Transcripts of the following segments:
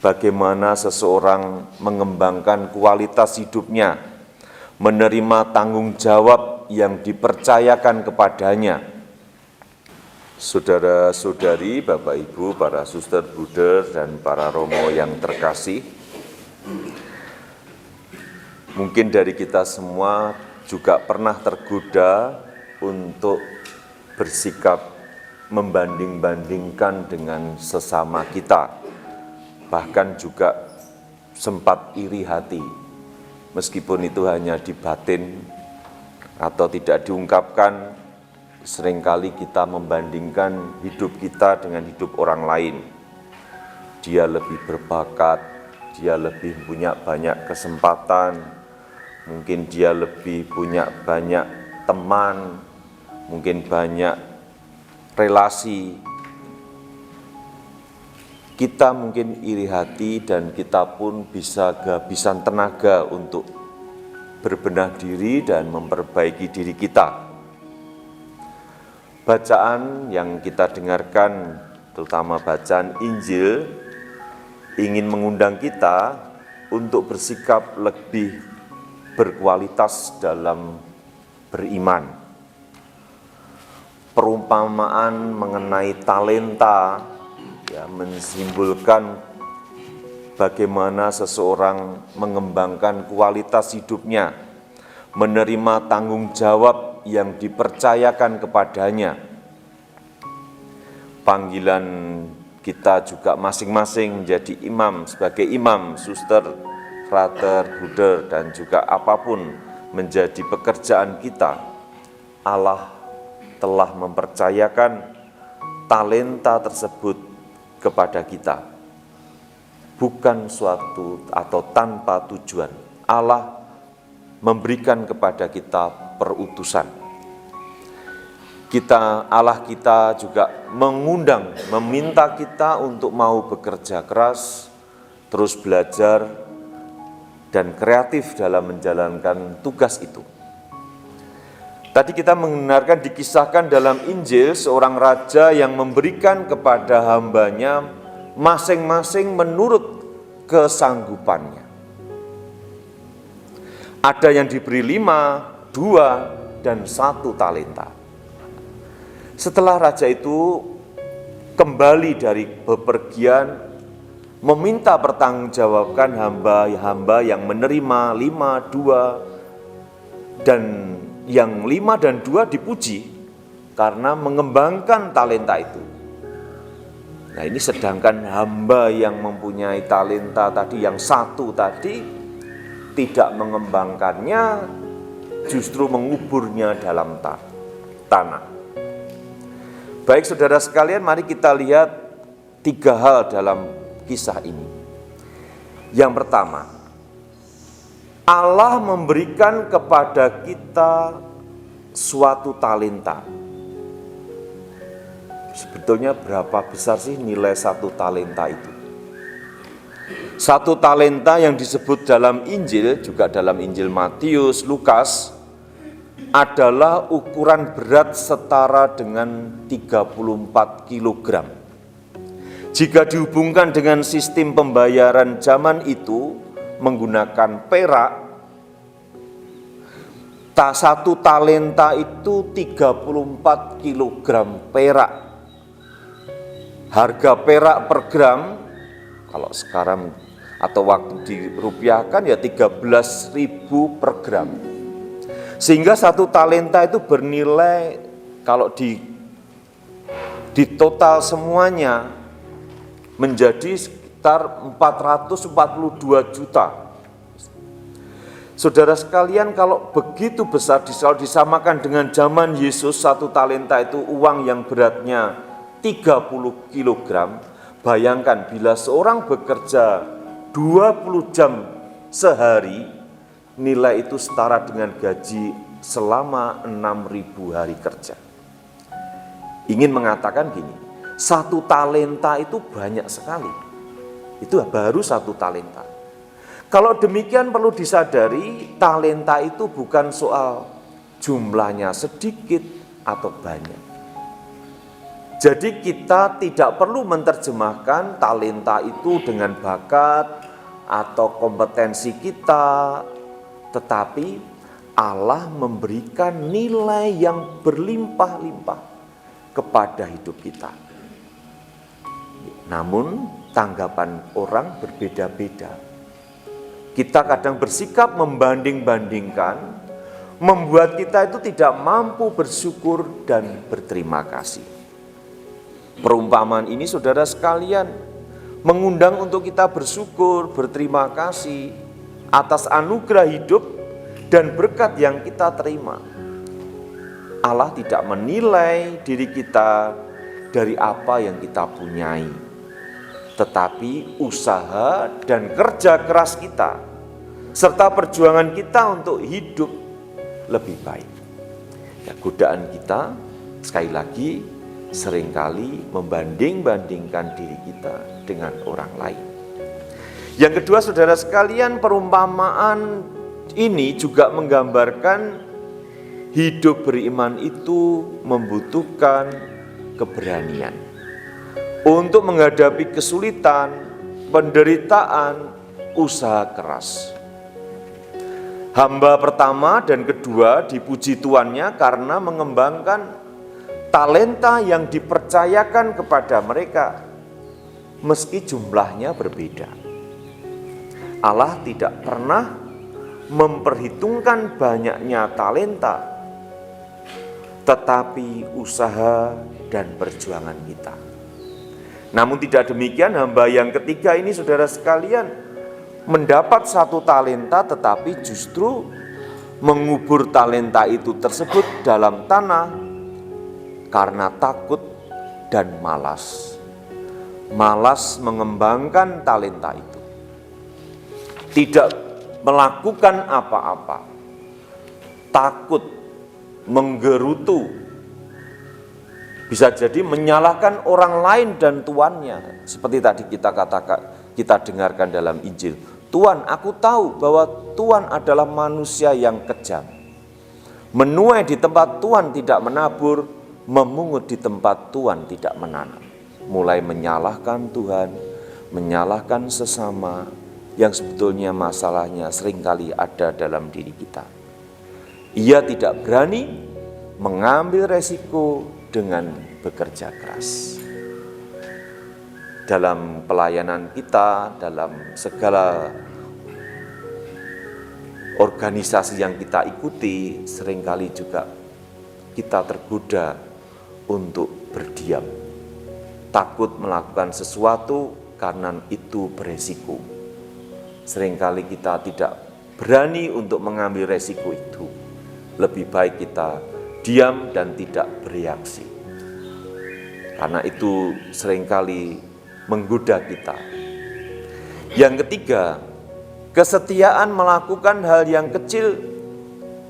bagaimana seseorang mengembangkan kualitas hidupnya, menerima tanggung jawab yang dipercayakan kepadanya. Saudara-saudari, Bapak Ibu, para suster, bruder, dan para romo yang terkasih, mungkin dari kita semua juga pernah tergoda untuk bersikap membanding-bandingkan dengan sesama kita, bahkan juga sempat iri hati, meskipun itu hanya di batin atau tidak diungkapkan. Seringkali kita membandingkan hidup kita dengan hidup orang lain. Dia lebih berbakat, dia lebih punya banyak kesempatan, mungkin dia lebih punya banyak teman, mungkin banyak relasi. Kita mungkin iri hati dan kita pun bisa kehabisan tenaga untuk berbenah diri dan memperbaiki diri kita. Bacaan yang kita dengarkan, terutama bacaan Injil, ingin mengundang kita untuk bersikap lebih berkualitas dalam beriman. Perumpamaan mengenai talenta mensimbolkan bagaimana seseorang mengembangkan kualitas hidupnya, menerima tanggung jawab yang dipercayakan kepadanya. Panggilan kita juga masing-masing menjadi imam, sebagai imam, suster, frater, bruder, dan juga apapun menjadi pekerjaan kita. Allah telah mempercayakan talenta tersebut kepada kita, bukan suatu atau tanpa tujuan. Allah memberikan kepada kita perutusan. Allah kita juga mengundang, meminta kita untuk mau bekerja keras, terus belajar, dan kreatif dalam menjalankan tugas itu. Tadi kita mendengarkan dikisahkan dalam Injil seorang raja yang memberikan kepada hambanya masing-masing menurut kesanggupannya. Ada yang diberi 5, 2, dan 1 talenta. Setelah raja itu kembali dari bepergian, meminta pertanggungjawabkan hamba-hamba yang menerima 5, 2, dan yang 5 dan 2 dipuji karena mengembangkan talenta itu. Nah, ini sedangkan hamba yang mempunyai talenta tadi, yang 1 tadi, tidak mengembangkannya, justru menguburnya dalam tanah. Baik saudara sekalian, mari kita lihat 3 hal dalam kisah ini. Yang pertama, Allah memberikan kepada kita suatu talenta. Sebetulnya berapa besar sih nilai 1 talenta itu? 1 talenta yang disebut dalam Injil, juga dalam Injil Matius, Lukas, adalah ukuran berat setara dengan 34 kg. Jika dihubungkan dengan sistem pembayaran zaman itu menggunakan perak, 1 talenta itu 34 kg perak. Harga perak per gram, kalau sekarang atau waktu dirupiahkan ya 13.000 per gram. Sehingga 1 talenta itu bernilai, kalau di total semuanya, menjadi sekitar 442 juta. Saudara sekalian, kalau begitu besar, kalau disamakan dengan zaman Yesus, 1 talenta itu uang yang beratnya 30 kg. Bayangkan bila seorang bekerja 20 jam sehari, nilai itu setara dengan gaji selama 6.000 hari kerja. Ingin mengatakan gini, 1 talenta itu banyak sekali. Itu baru 1 talenta. Kalau demikian perlu disadari, talenta itu bukan soal jumlahnya sedikit atau banyak. Jadi kita tidak perlu menerjemahkan talenta itu dengan bakat atau kompetensi kita, tetapi Allah memberikan nilai yang berlimpah-limpah kepada hidup kita. Namun tanggapan orang berbeda-beda. Kita kadang bersikap membanding-bandingkan, membuat kita itu tidak mampu bersyukur dan berterima kasih. Perumpamaan ini saudara sekalian mengundang untuk kita bersyukur, berterima kasih atas anugerah hidup dan berkat yang kita terima. Allah tidak menilai diri kita dari apa yang kita punyai, tetapi usaha dan kerja keras kita serta perjuangan kita untuk hidup lebih baik. Ya, godaan kita sekali lagi seringkali membanding-bandingkan diri kita dengan orang lain. Yang kedua, saudara sekalian, perumpamaan ini juga menggambarkan hidup beriman itu membutuhkan keberanian untuk menghadapi kesulitan, penderitaan, usaha keras. Hamba pertama dan kedua dipuji tuannya karena mengembangkan talenta yang dipercayakan kepada mereka, meski jumlahnya berbeda. Allah tidak pernah memperhitungkan banyaknya talenta, tetapi usaha dan perjuangan kita. Namun tidak demikian hamba yang ketiga ini, saudara sekalian, mendapat satu talenta tetapi justru mengubur talenta itu tersebut dalam tanah karena takut dan malas. Malas mengembangkan talenta itu. Tidak melakukan apa-apa. Takut, menggerutu. Bisa jadi menyalahkan orang lain dan tuannya. Seperti tadi kita katakan, kita dengarkan dalam Injil. Tuan, aku tahu bahwa Tuan adalah manusia yang kejam. Menuai di tempat Tuan tidak menabur, memungut di tempat Tuhan tidak menanam. Mulai menyalahkan Tuhan, menyalahkan sesama, yang sebetulnya masalahnya seringkali ada dalam diri kita. Ia tidak berani mengambil resiko dengan bekerja keras. Dalam pelayanan kita, dalam segala organisasi yang kita ikuti, seringkali juga kita tergoda untuk berdiam, takut melakukan sesuatu karena itu beresiko. Seringkali kita tidak berani untuk mengambil resiko itu. Lebih baik kita diam dan tidak bereaksi. Karena itu seringkali menggoda kita. Yang ketiga, kesetiaan melakukan hal yang kecil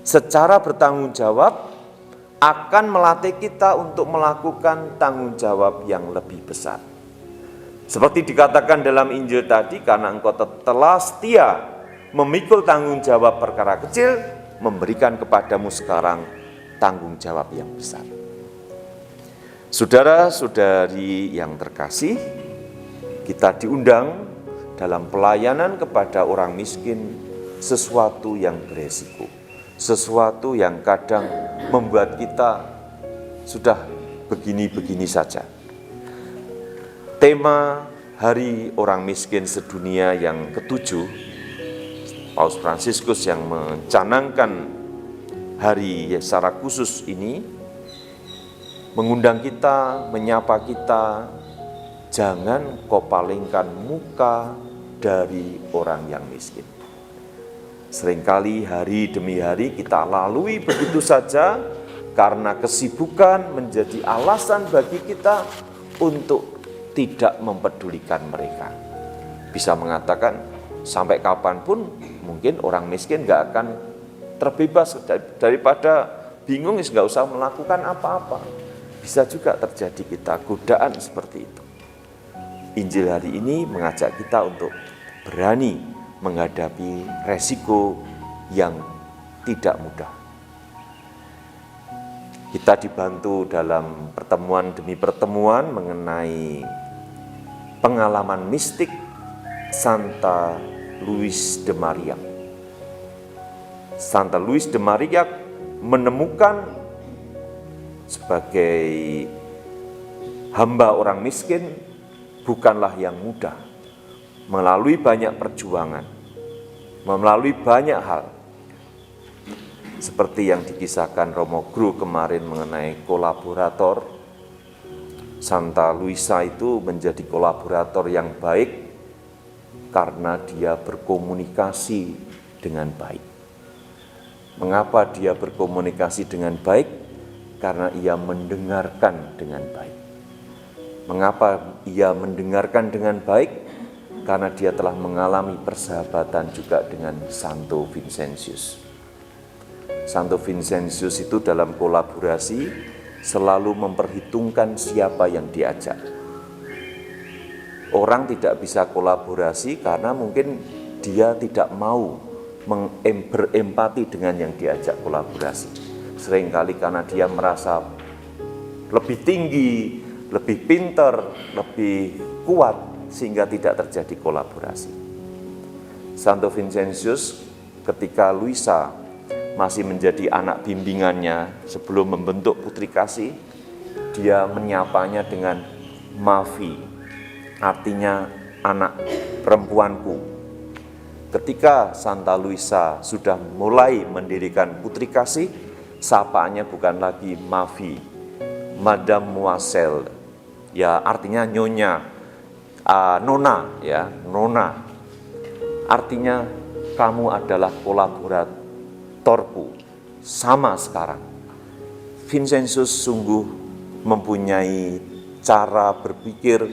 secara bertanggung jawab akan melatih kita untuk melakukan tanggung jawab yang lebih besar. Seperti dikatakan dalam Injil tadi, karena engkau telah setia memikul tanggung jawab perkara kecil, memberikan kepadamu sekarang tanggung jawab yang besar. Saudara-saudari yang terkasih, kita diundang dalam pelayanan kepada orang miskin sesuatu yang beresiko. Sesuatu yang kadang membuat kita sudah begini-begini saja. Tema Hari Orang Miskin Sedunia yang ke-7, Paus Fransiskus yang mencanangkan hari secara khusus ini, mengundang kita, menyapa kita, jangan kau palingkan muka dari orang yang miskin. Seringkali hari demi hari kita lalui begitu saja karena kesibukan menjadi alasan bagi kita untuk tidak mempedulikan mereka. Bisa mengatakan sampai kapanpun mungkin orang miskin gak akan terbebas daripada bingung, gak usah melakukan apa-apa. Bisa juga terjadi kita godaan seperti itu. Injil hari ini mengajak kita untuk berani menghadapi resiko yang tidak mudah. Kita dibantu dalam pertemuan demi pertemuan mengenai pengalaman mistik Santa Louise de Marillac. Santa Louise de Marillac menemukan sebagai hamba orang miskin bukanlah yang mudah. Melalui banyak perjuangan, melalui banyak hal, seperti yang dikisahkan Romo Gru kemarin mengenai kolaborator, Santa Luisa itu menjadi kolaborator yang baik karena dia berkomunikasi dengan baik. Mengapa dia berkomunikasi dengan baik? Karena ia mendengarkan dengan baik. Mengapa ia mendengarkan dengan baik? Karena dia telah mengalami persahabatan juga dengan Santo Vincentius. Santo Vincentius itu dalam kolaborasi selalu memperhitungkan siapa yang diajak. Orang tidak bisa kolaborasi karena mungkin dia tidak mau berempati dengan yang diajak kolaborasi. Seringkali karena dia merasa lebih tinggi, lebih pintar, lebih kuat, sehingga tidak terjadi kolaborasi. Santo Vincentius ketika Luisa masih menjadi anak bimbingannya sebelum membentuk putri kasih, dia menyapanya dengan Mavi, artinya anak perempuanku. Ketika Santa Luisa sudah mulai mendirikan putri kasih, sapaannya bukan lagi Mavi, Mademoiselle, ya artinya nyonya, nona, ya nona, artinya kamu adalah kolaboratorku sama sekarang. Vincentius sungguh mempunyai cara berpikir,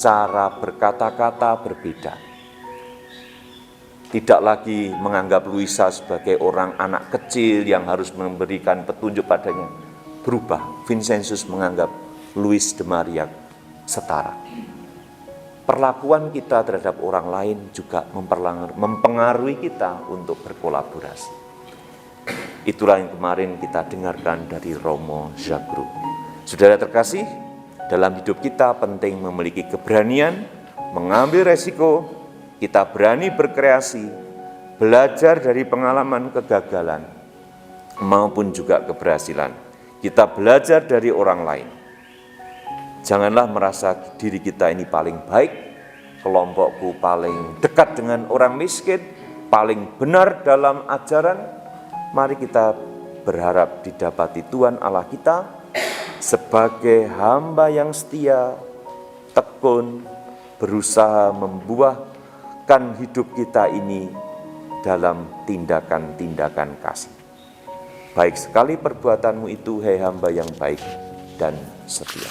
cara berkata-kata berbeda. Tidak lagi menganggap Luisa sebagai orang anak kecil yang harus memberikan petunjuk padanya. Berubah, Vincentius menganggap Louise de Marillac setara. Perlakuan kita terhadap orang lain juga mempengaruhi kita untuk berkolaborasi. Itulah yang kemarin kita dengarkan dari Romo Jacques. Saudara terkasih, dalam hidup kita penting memiliki keberanian, mengambil resiko, kita berani berkreasi, belajar dari pengalaman kegagalan maupun juga keberhasilan. Kita belajar dari orang lain. Janganlah merasa diri kita ini paling baik, kelompokku paling dekat dengan orang miskin, paling benar dalam ajaran. Mari kita berharap didapati Tuhan Allah kita sebagai hamba yang setia, tekun, berusaha membuahkan hidup kita ini dalam tindakan-tindakan kasih. Baik sekali perbuatanmu itu, hai hamba yang baik dan setia.